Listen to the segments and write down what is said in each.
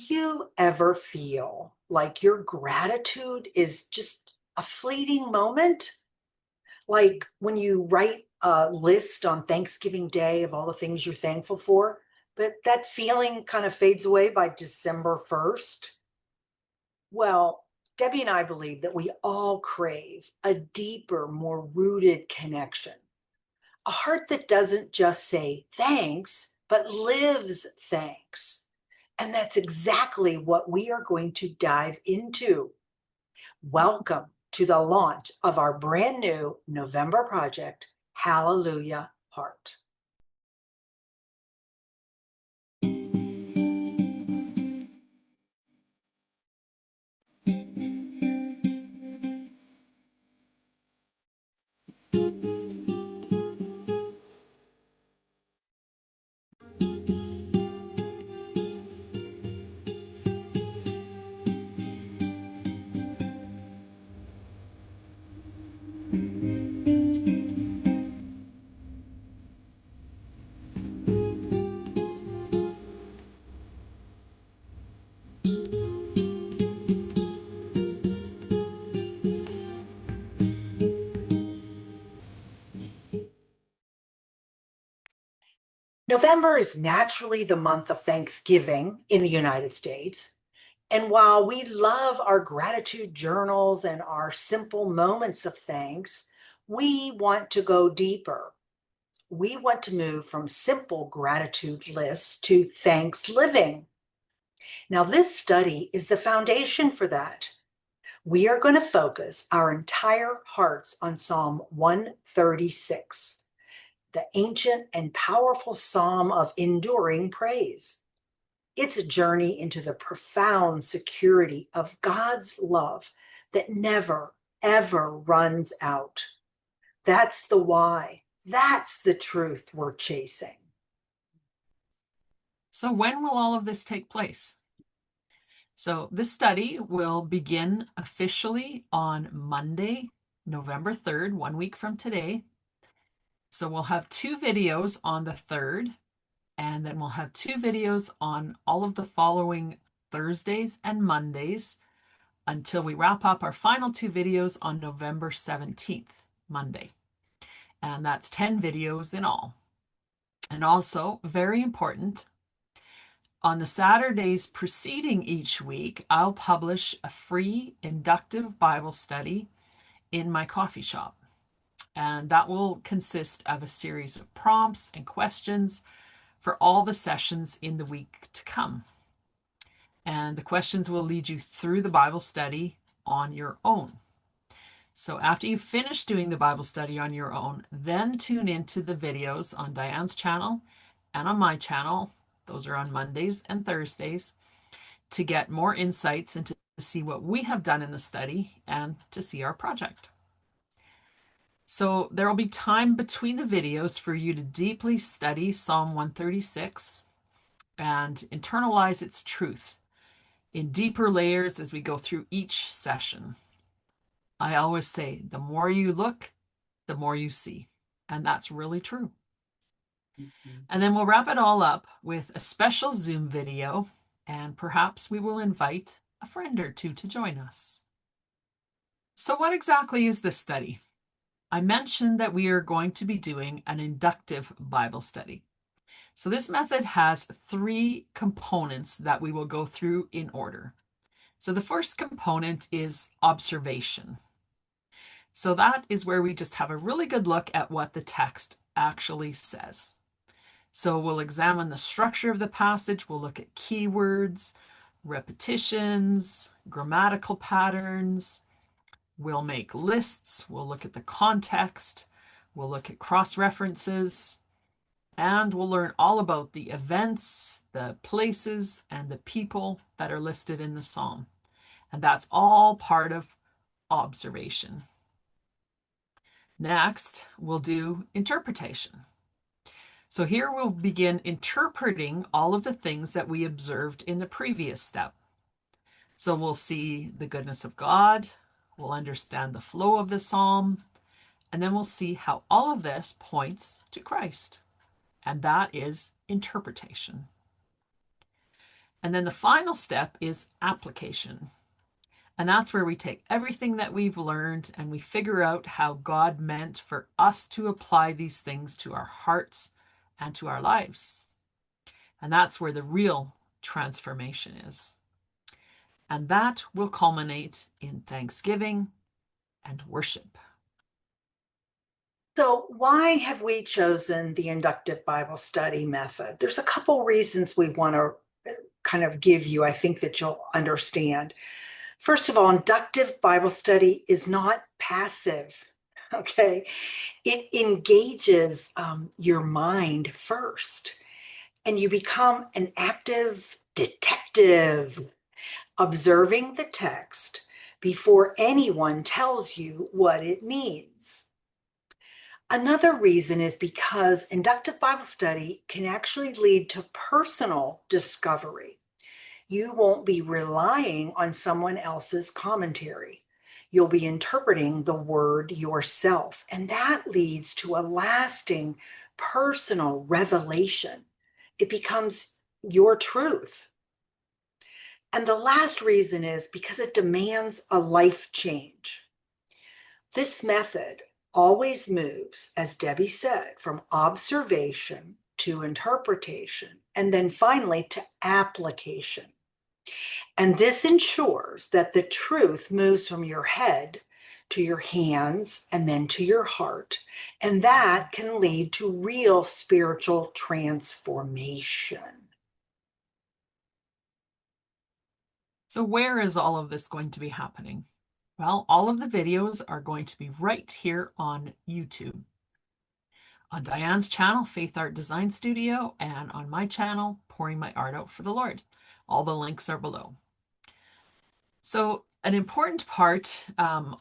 you ever feel like your gratitude is just a fleeting moment? Like when you write a list on Thanksgiving Day of all the things you're thankful for, but that feeling kind of fades away by December 1st? Well, Debbie and I believe that we all crave a deeper, more rooted connection, a heart that doesn't just say thanks, but lives thanks. And that's exactly what we are going to dive into. Welcome to the launch of our brand new November project, Hallelujah Heart. November is naturally the month of Thanksgiving in the United States. And while we love our gratitude journals and our simple moments of thanks, we want to go deeper. We want to move from simple gratitude lists to thanks living. Now, this study is the foundation for that. We are going to focus our entire hearts on Psalm 136, the ancient and powerful psalm of enduring praise. It's a journey into the profound security of God's love that never, ever runs out. That's the why. That's the truth we're chasing. So when will all of this take place? So this study will begin officially on Monday, November 3rd, 1 week from today. So we'll have 2 videos on the 3rd, and then we'll have 2 videos on all of the following Thursdays and Mondays until we wrap up our final 2 videos on November 17th, Monday. And that's 10 videos in all. And also, very important, on the Saturdays preceding each week, I'll publish a free inductive Bible study in my coffee shop. And that will consist of a series of prompts and questions for all the sessions in the week to come. And the questions will lead you through the Bible study on your own. So after you finish doing the Bible study on your own, then tune into the videos on Diane's channel and on my channel. Those are on Mondays and Thursdays, to get more insights and to see what we have done in the study and to see our project. So there will be time between the videos for you to deeply study Psalm 136 and internalize its truth in deeper layers as we go through each session. I always say, the more you look, the more you see. And that's really true. And then we'll wrap it all up with a special Zoom video, and perhaps we will invite a friend or two to join us. So what exactly is this study? I mentioned that we are going to be doing an inductive Bible study. So this method has 3 components that we will go through in order. So the first component is observation. So that is where we just have a really good look at what the text actually says. So we'll examine the structure of the passage, we'll look at keywords, repetitions, grammatical patterns, we'll make lists, we'll look at the context, we'll look at cross-references, and we'll learn all about the events, the places, and the people that are listed in the psalm. And that's all part of observation. Next, we'll do interpretation. So here we'll begin interpreting all of the things that we observed in the previous step. So we'll see the goodness of God, we'll understand the flow of the psalm, and then we'll see how all of this points to Christ. And that is interpretation. And then the final step is application. And that's where we take everything that we've learned and we figure out how God meant for us to apply these things to our hearts and to our lives. And that's where the real transformation is. And that will culminate in thanksgiving and worship. So, why have we chosen the inductive Bible study method? There's a couple reasons we want to kind of give you, I think that you'll understand. First of all, inductive Bible study is not passive, okay? It engages your mind first, and you become an active detective, observing the text before anyone tells you what it means. Another reason is because inductive Bible study can actually lead to personal discovery. You won't be relying on someone else's commentary. You'll be interpreting the word yourself, and that leads to a lasting personal revelation. It becomes your truth. And the last reason is because it demands a life change. This method always moves, as Debbie said, from observation to interpretation, and then finally to application. And this ensures that the truth moves from your head to your hands and then to your heart. And that can lead to real spiritual transformation. So, where is all of this going to be happening? Well, all of the videos are going to be right here on YouTube. On Diane's channel, Faithart Design Studio, and on my channel, Pouring My Art Out for the Lord. All the links are below. So an important part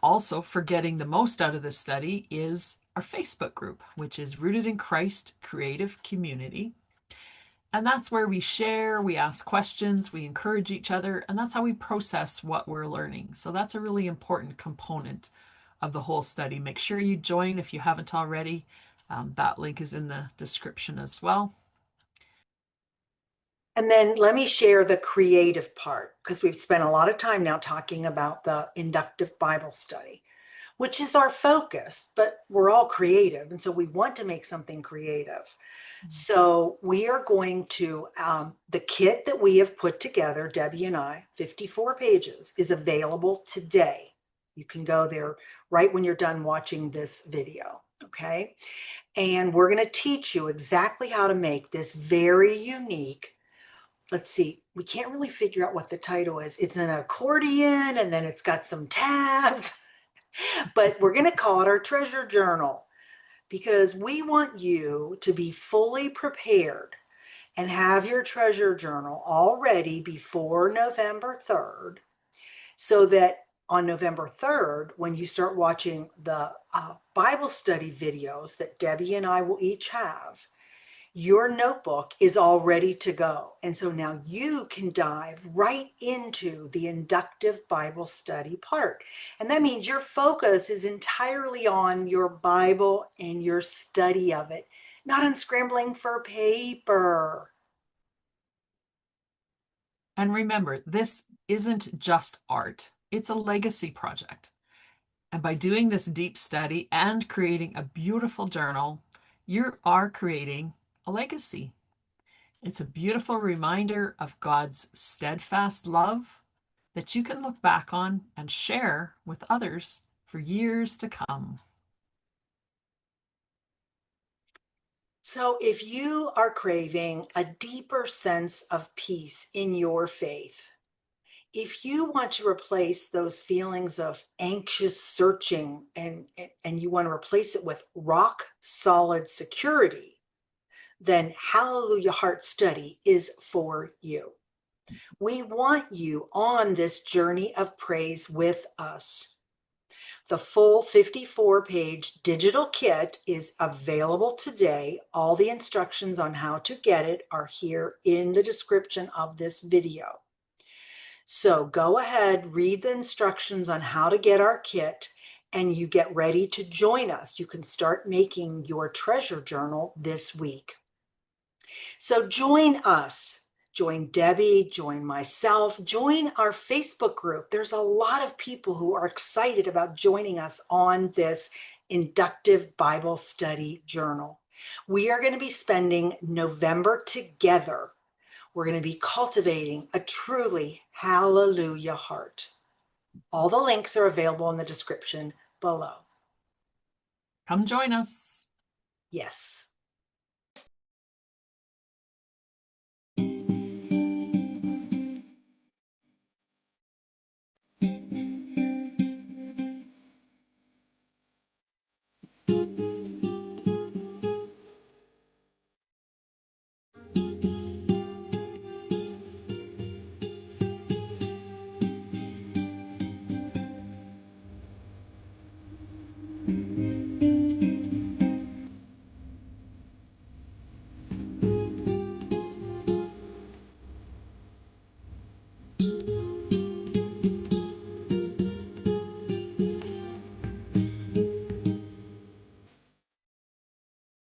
also for getting the most out of this study is our Facebook group, which is Rooted in Christ Creative Community. And that's where we share, we ask questions, we encourage each other, and that's how we process what we're learning. So that's a really important component of the whole study. Make sure you join if you haven't already. That link is in the description as well. And then let me share the creative part, because we've spent a lot of time now talking about the inductive Bible study, which is our focus, but we're all creative. And so we want to make something creative. So we are going to, the kit that we have put together, Debbie and I, 54 pages, is available today. You can go there right when you're done watching this video, okay? And we're going to teach you exactly how to make this very unique. Let's see, we can't really figure out what the title is. It's an accordion and then it's got some tabs, but we're going to call it our treasure journal because we want you to be fully prepared and have your treasure journal all ready before November 3rd so that on November 3rd, when you start watching the Bible study videos that Debbie and I will each have, your notebook is all ready to go. And so now you can dive right into the inductive Bible study part. And that means your focus is entirely on your Bible and your study of it, not on scrambling for paper. And remember, this isn't just art, it's a legacy project. And by doing this deep study and creating a beautiful journal, you are creating a legacy. It's a beautiful reminder of God's steadfast love that you can look back on and share with others for years to come. So if you are craving a deeper sense of peace in your faith, if you want to replace those feelings of anxious searching and you want to replace it with rock solid security, then Hallelujah Heart Study is for you. We want you on this journey of praise with us. The full 54-page digital kit is available today. All the instructions on how to get it are here in the description of this video. So go ahead, read the instructions on how to get our kit, and you get ready to join us. You can start making your treasure journal this week. So join us Join Debbie, join myself, join our Facebook group. There's a lot of people who are excited about joining us on this inductive Bible study journal. We are going to be spending November together. We're going to be cultivating a truly hallelujah heart. All the links are available in the description below. Come join us. Yes.